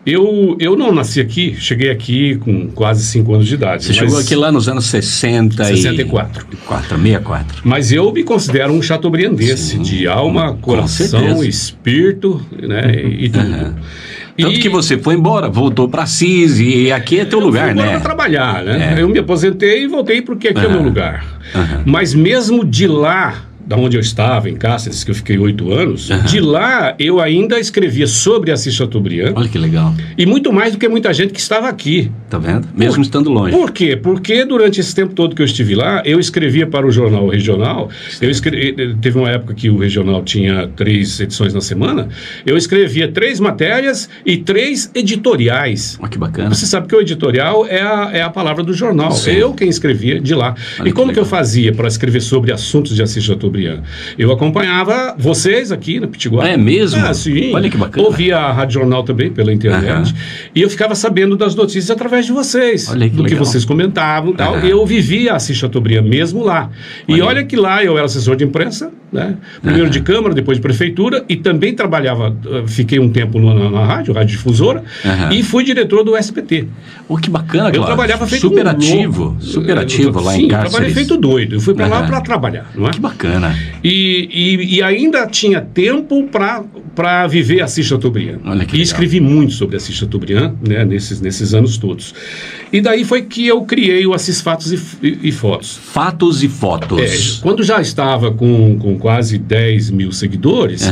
Eu não nasci aqui, cheguei aqui com quase 5 anos de idade.
Você chegou aqui lá nos anos 64. 64.
Mas eu me considero um chateaubriandense, de alma, coração, espírito, né, e tudo.
Tanto que você foi embora, voltou para Assis e aqui é teu lugar, né? Eu fui embora
para trabalhar, né? Eu me aposentei e voltei porque aqui é o meu lugar. Mas mesmo de lá, da onde eu estava, em Cáceres, que eu fiquei 8 anos, de lá eu ainda escrevia sobre Assis Chateaubriand.
Olha que legal.
E muito mais do que muita gente que estava aqui.
Tá vendo? Mesmo estando longe.
Por quê? Porque durante esse tempo todo que eu estive lá, eu escrevia para o jornal regional. Teve uma época que o regional tinha 3 edições na semana. Eu escrevia 3 matérias e 3 editoriais.
Olha que bacana.
Você sabe que o editorial é a palavra do jornal.
Sim.
Eu quem escrevia de lá.
Olha
e como que eu
legal.
fazia para escrever sobre assuntos de Assis Chateaubriand? Eu acompanhava vocês aqui na Pitiguara.
É mesmo?
Sim.
Olha que bacana.
Ouvia a Rádio Jornal também pela internet. E eu ficava sabendo das notícias através de vocês.
Olha que
do que
legal.
vocês comentavam e tal. Eu vivia Assis Chateaubriand mesmo lá. E olha que lá eu era assessor de imprensa, né? Primeiro de Câmara, depois de Prefeitura, e também trabalhava, fiquei um tempo na rádio difusora, e fui diretor do SBT.
Oh, que bacana,
Eu trabalhava feito
super
um
ativo,
louco.
super ativo lá
Sim,
em Cáceres.
eu trabalhei feito doido. Eu fui para lá para trabalhar, não é?
Que bacana.
E ainda tinha tempo para viver Assis Chateaubriand.
Olha que
E
legal.
escrevi muito sobre Assis Chateaubriand, né, nesses anos todos. E daí foi que eu criei o Assis Fatos e Fotos.
Fatos e fotos.
Quando já estava com quase 10 mil seguidores,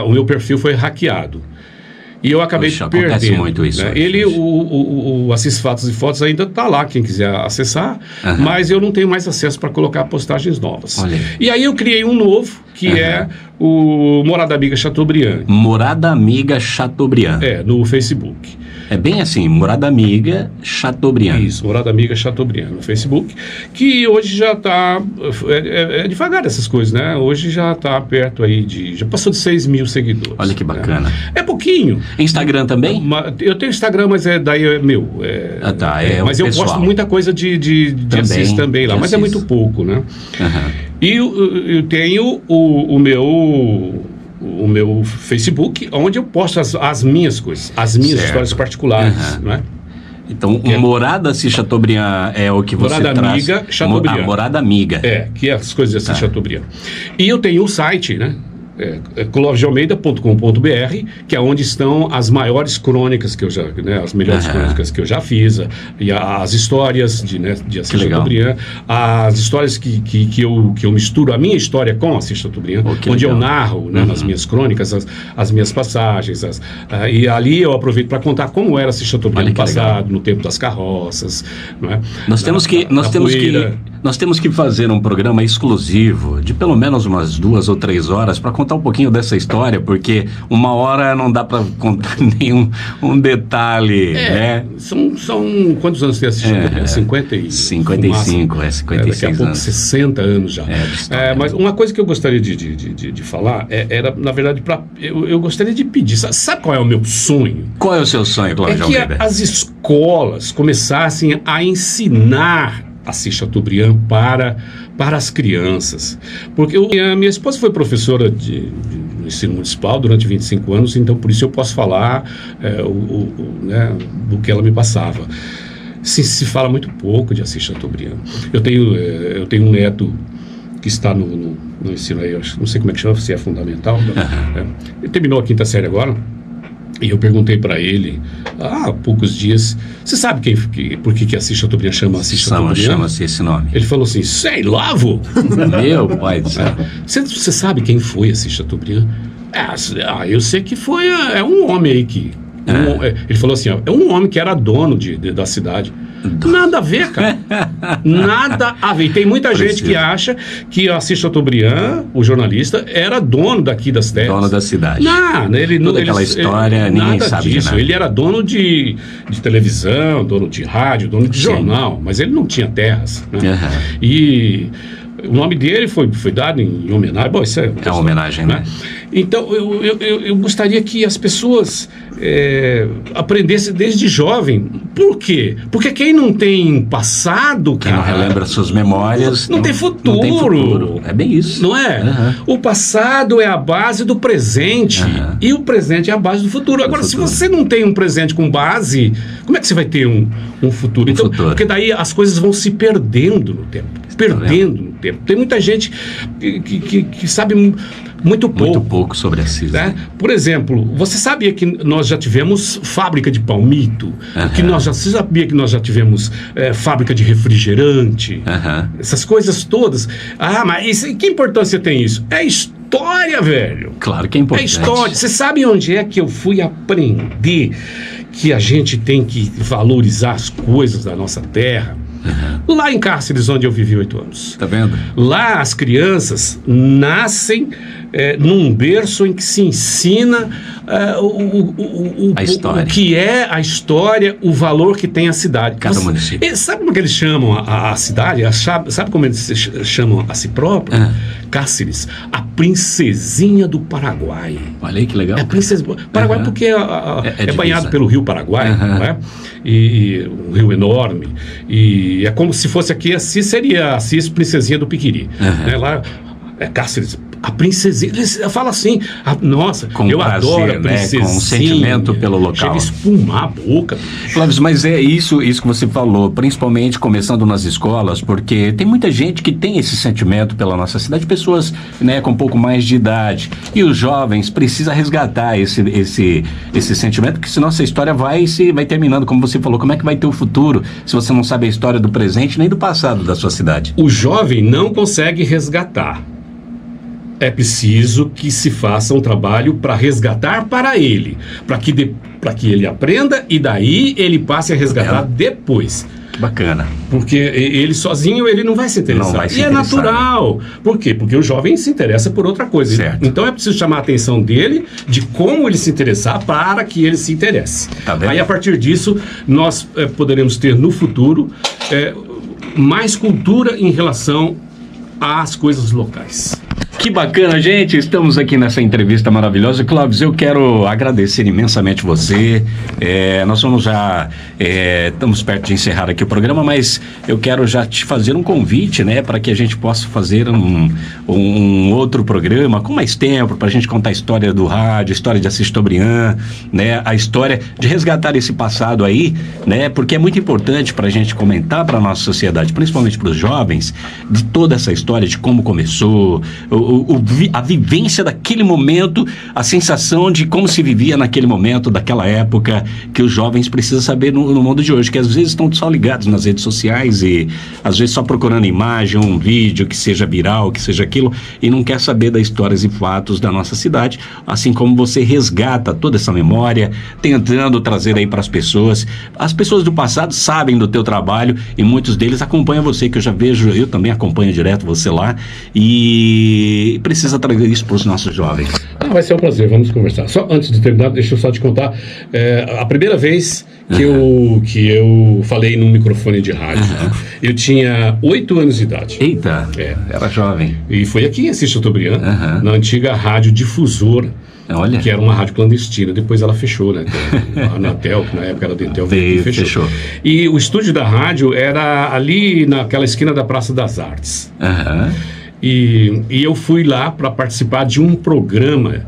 o meu perfil foi hackeado. E eu acabei
Poxa,
perdendo.
acontece muito isso,
Né?
hoje.
O Assis Fatos e Fotos ainda está lá, quem quiser acessar, mas eu não tenho mais acesso para colocar postagens novas.
Olha aí.
E aí eu criei um novo, que é o Morada Amiga Chateaubriand.
Morada Amiga Chateaubriand.
No Facebook.
É bem assim, Morada Amiga Chateaubriand.
Isso, Morada Amiga Chateaubriand no Facebook, que hoje já está, devagar essas coisas, né? Hoje já está perto aí já passou de 6 mil seguidores.
Olha que bacana.
Né? É pouquinho.
Instagram também?
Eu tenho Instagram, mas daí é meu. Mas eu
pessoal.
posto muita coisa de Assis também lá, mas é muito pouco, né? E eu tenho o meu Facebook, onde eu posto as minhas coisas, as minhas histórias particulares, né?
Então, Morada Assis Chateaubriand é o que você
Morada
traz.
Amiga Chateaubriand.
Morada Amiga.
Que é as coisas de Assis Chateaubriand. E eu tenho um site, né? clovisdealmeida.com.br, que é onde estão as maiores crônicas que eu já, né, as melhores crônicas que eu já fiz, e as histórias de Assis Chateaubriand, as histórias que eu misturo a minha história com Assis Chateaubriand, onde eu narro, né, nas minhas crônicas as minhas passagens, e ali eu aproveito para contar como era Assis Chateaubriand no passado, no tempo das carroças, não é? Nós
temos que fazer um programa exclusivo de pelo menos umas 2 ou 3 horas para contar um pouquinho dessa história, porque 1 hora não dá para contar nenhum detalhe, né?
São quantos anos tem Assis Chateaubriand?
55, 56
daqui a pouco
anos.
60 anos já. Mas uma coisa que eu gostaria de falar era, na verdade, eu gostaria de pedir, sabe qual é o meu sonho?
Qual é o seu sonho, Cláudio
Que
Almeida?
as escolas começassem a ensinar Assis Chateaubriand para as crianças. Porque a minha esposa foi professora de ensino municipal durante 25 anos, então por isso eu posso falar né, do que ela me passava. Se fala muito pouco de Assis Chateaubriand. Eu tenho um neto que está no ensino aí, não sei como é que chama, se é fundamental. Ele terminou a 5ª série agora. E eu perguntei para ele, há poucos dias, você sabe por que Assis Chateaubriand chama Assis Chateaubriand?
Chama-se esse nome.
Ele falou assim, sei lá, vô.
Meu pai do céu.
Você sabe quem foi Assis Chateaubriand? Eu sei que foi um homem aí que... ele falou assim, é um homem que era dono da cidade. Nada a ver, cara. Nada a ver. E tem muita gente que acha que o Assis Chateaubriand, o jornalista, era dono daqui das terras.
Dono da cidade.
Não, ele não.
Toda aquela história, ninguém sabe
disso.
de nada.
Ele era dono de televisão, dono de rádio, dono de jornal, mas ele não tinha terras. Né? E o nome dele foi dado em homenagem. Bom, isso é
uma homenagem, né?
Então, eu gostaria que as pessoas aprendessem desde jovem. Por quê? Porque quem não tem passado,
Quem
cara...
não relembra suas memórias...
Não tem futuro.
Não tem futuro. É bem isso.
Não é? O passado é a base do presente. E o presente é a base do futuro. Agora, se você não tem um presente com base, como é que você vai ter um futuro? Então, porque daí as coisas vão se perdendo no tempo. Perdendo no tempo. Tem muita gente que sabe muito pouco
sobre Assis.
Né? Por exemplo, você sabia que nós já tivemos fábrica de palmito? Você sabia que nós já tivemos fábrica de refrigerante? Essas coisas todas. Mas que importância tem isso? É história, velho.
Claro que é importante.
É história. Você sabe onde é que eu fui aprender que a gente tem que valorizar as coisas da nossa terra? Lá em Cáceres, onde eu vivi 8 anos.
Tá vendo?
Lá as crianças nascem num berço em que se ensina
a história.
O que é a história, o valor que tem a cidade.
Cada município.
Sabe como é que eles chamam a cidade? Sabe como eles chamam a si próprio? Cáceres, a princesinha do Paraguai.
Olha aí que legal.
É a princesa Paraguai porque é banhado pelo rio Paraguai, não é? E um rio enorme. E é como se fosse aqui, Assis seria Assis, princesinha do Piquiri. Né? Lá é Cáceres, a princesinha. Eles falam assim, nossa, com eu prazer, adoro a princesinha.
Com um sentimento pelo local.
Chega a espumar a boca.
Flávio, mas é isso que você falou, principalmente começando nas escolas, porque tem muita gente que tem esse sentimento pela nossa cidade, pessoas, né, com um pouco mais de idade. E os jovens precisam resgatar esse sentimento, porque senão essa história vai terminando, como você falou. Como é que vai ter o futuro se você não sabe a história do presente nem do passado da sua cidade?
O jovem não consegue resgatar. É preciso que se faça um trabalho para resgatar para ele, para que ele aprenda e daí ele passe a resgatar depois.
Que bacana.
Porque ele sozinho ele não vai se interessar.
Não vai se
interessar.
É
natural. Por quê? Porque o jovem se interessa por outra coisa.
Certo.
Então é preciso chamar a atenção dele de como ele se interessar para que ele se interesse.
Tá vendo?
Aí a partir disso nós poderemos ter no futuro mais cultura em relação às coisas locais.
Que bacana, gente. Estamos aqui nessa entrevista maravilhosa. Clóvis, eu quero agradecer imensamente você. Nós vamos já... estamos perto de encerrar aqui o programa, mas eu quero já te fazer um convite, né? Para que a gente possa fazer um outro programa com mais tempo, para a gente contar a história do rádio, a história de Assis Chateaubriand, né? A história de resgatar esse passado aí, né? Porque é muito importante para a gente comentar para a nossa sociedade, principalmente para os jovens, de toda essa história de como começou, a vivência daquele momento, a sensação de como se vivia naquele momento, daquela época, que os jovens precisam saber no mundo de hoje, que às vezes estão só ligados nas redes sociais e às vezes só procurando imagem, um vídeo que seja viral, que seja aquilo, e não quer saber das histórias e fatos da nossa cidade, assim como você resgata toda essa memória, tentando trazer aí para as pessoas do passado sabem do teu trabalho e muitos deles acompanham você, que eu já vejo, eu também acompanho direto você lá, e precisa trazer isso para os nossos jovens.
Vai ser um prazer, vamos conversar. Só antes de terminar, deixa eu só te contar a primeira vez que eu falei num microfone de rádio. Eu tinha 8 anos de idade.
Eita, era jovem.
E foi aqui em Assis Chateaubriand, na antiga rádio Difusora.
Olha.
Que era uma rádio clandestina, depois ela fechou, né? A Anatel, que na época era Dentel, fechou. E o estúdio da rádio era ali naquela esquina da Praça das Artes. E eu fui lá para participar de um programa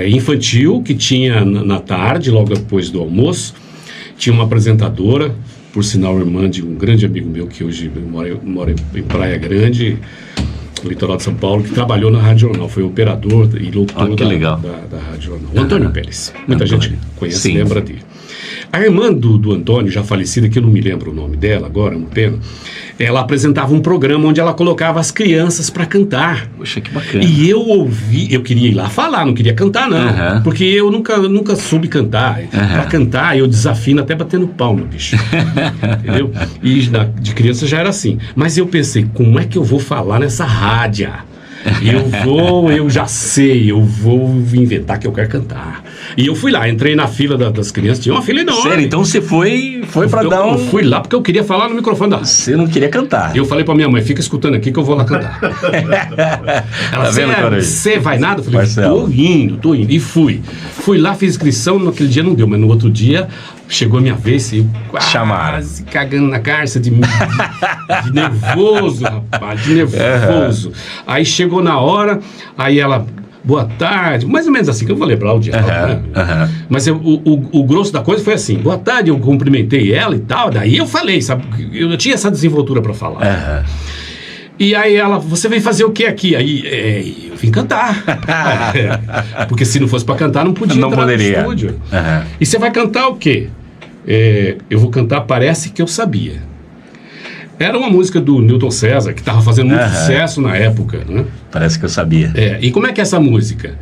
infantil que tinha na tarde, logo depois do almoço. Tinha uma apresentadora, por sinal irmã de um grande amigo meu que hoje mora em Praia Grande, no litoral de São Paulo, que trabalhou na Rádio Jornal, foi operador e locutor da Rádio Jornal. O Antônio Pérez. Muita gente conhece, lembra dele. A irmã do Antônio, já falecida, que eu não me lembro o nome dela agora, uma pena, ela apresentava um programa onde ela colocava as crianças para cantar.
Poxa, que bacana.
E eu queria ir lá falar, não queria cantar não, porque eu nunca soube cantar. Para cantar, eu desafino até batendo palma, bicho. Entendeu? E de criança já era assim. Mas eu pensei, como é que eu vou falar nessa rádio? Eu já sei, eu vou inventar que eu quero cantar. E eu fui lá, entrei na fila das crianças, tinha uma fila enorme.
Sério, então você foi pra dar um...
Eu fui lá porque eu queria falar no microfone da rádio.
Você não queria cantar.
Eu falei pra minha mãe, fica escutando aqui que eu vou lá cantar. Ela,
tá vendo, cara?
Você vai nada? Eu falei,
Marcelo.
tô indo. E fui. Fui lá, fiz inscrição, naquele dia não deu, mas no outro dia chegou a minha vez e eu quase cagando na cárcere de nervoso, rapaz, de nervoso. Aí chegou na hora, aí ela... Boa tarde, mais ou menos assim, que eu vou lembrar o dia. Mas o grosso da coisa foi assim, boa tarde, eu cumprimentei ela e tal, daí eu falei, sabe, eu tinha essa desenvoltura pra falar. E aí ela, você veio fazer o que aqui? Aí eu vim cantar. Porque se não fosse pra cantar, não podia entrar no estúdio. E você vai cantar o quê? Eu vou cantar Parece Que Eu Sabia. Era uma música do Newton César, que estava fazendo muito sucesso na época, né?
Parece que eu sabia.
E como é que é essa música?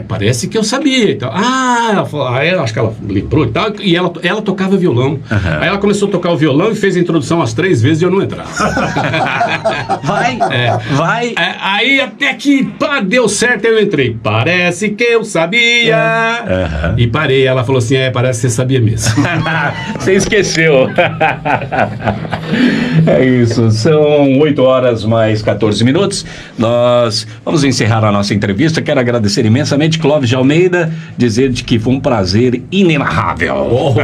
Parece que eu sabia e tal. Ela falou, aí acho que ela lembrou e tal, e ela tocava violão. Aí ela começou a tocar o violão e fez a introdução as 3 vezes e eu não entrava.
Vai.
Aí até que deu certo, eu entrei. Parece que eu sabia. E parei. Ela falou assim, parece que você sabia mesmo.
Você esqueceu. É isso, são 8 horas mais 14 minutos. Nós vamos encerrar a nossa entrevista. Quero agradecer imensamente Clóvis de Almeida, dizer que foi um prazer inenarrável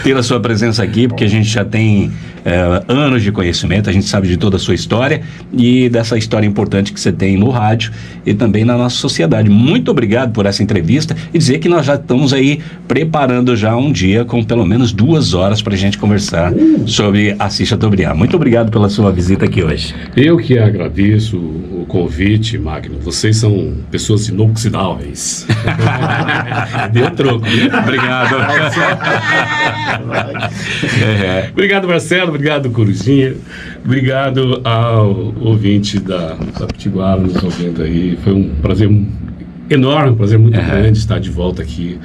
ter a sua presença aqui, porque a gente já tem anos de conhecimento, a gente sabe de toda a sua história e dessa história importante que você tem no rádio e também na nossa sociedade. Muito obrigado por essa entrevista e dizer que nós já estamos aí preparando já um dia com pelo menos 2 horas para a gente conversar sobre Assis Chateaubriand. Muito obrigado pela sua visita aqui hoje.
Eu que agradeço o convite, Magno. Vocês são pessoas inoxidáveis. Deu troco.
Obrigado.
Obrigado, Marcelo. Obrigado, Corujinha. Obrigado ao ouvinte da Pitiguara nos ouvindo aí. Foi um prazer enorme, um prazer muito grande estar de volta aqui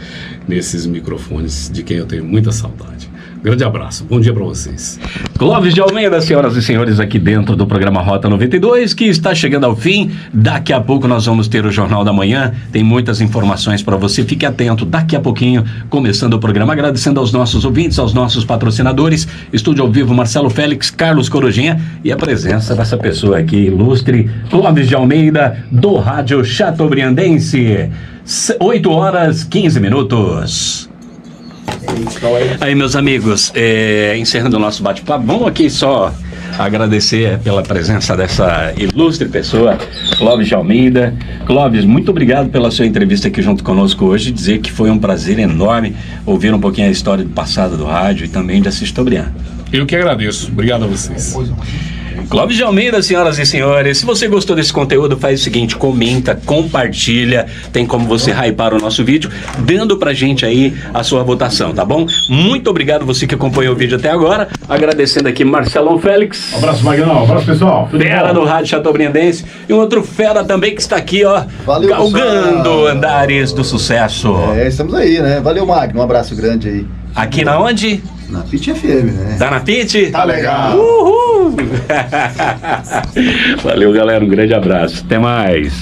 nesses microfones de quem eu tenho muita saudade. Grande abraço, bom dia para vocês.
Clóvis de Almeida, senhoras e senhores, aqui dentro do programa Rota 92, que está chegando ao fim. Daqui a pouco nós vamos ter o Jornal da Manhã, tem muitas informações para você, fique atento, daqui a pouquinho, começando o programa, agradecendo aos nossos ouvintes, aos nossos patrocinadores, Estúdio ao Vivo, Marcelo Félix, Carlos Corujinha e a presença dessa pessoa aqui, ilustre, Clóvis de Almeida, do Rádio Chateaubriandense. 8 horas 15 minutos. Aí, meus amigos, encerrando o nosso bate-papo, vamos aqui só agradecer pela presença dessa ilustre pessoa, Clóvis de Almeida. Clóvis, muito obrigado pela sua entrevista aqui junto conosco hoje, dizer que foi um prazer enorme ouvir um pouquinho a história do passado do rádio e também de Assis Chateaubriand.
Eu que agradeço, obrigado a vocês.
Clóvis de Almeida, senhoras e senhores, se você gostou desse conteúdo, faz o seguinte, comenta, compartilha, tem como você hypar o nosso vídeo, dando pra gente aí a sua votação, tá bom? Muito obrigado você que acompanhou o vídeo até agora, agradecendo aqui Marcelão Félix.
Um abraço, Magnão, abraço, pessoal.
Fera do Rádio Chateaubriandense e um outro fera também que está aqui, ó,
valeu,
galgando
pessoal.
Andares do sucesso.
Estamos aí, né? Valeu, Magno, um abraço grande aí.
Aqui na onde?
Na Pit FM, né?
Tá na Pit?
Tá legal.
Uhul! Valeu, galera, um grande abraço. Até mais.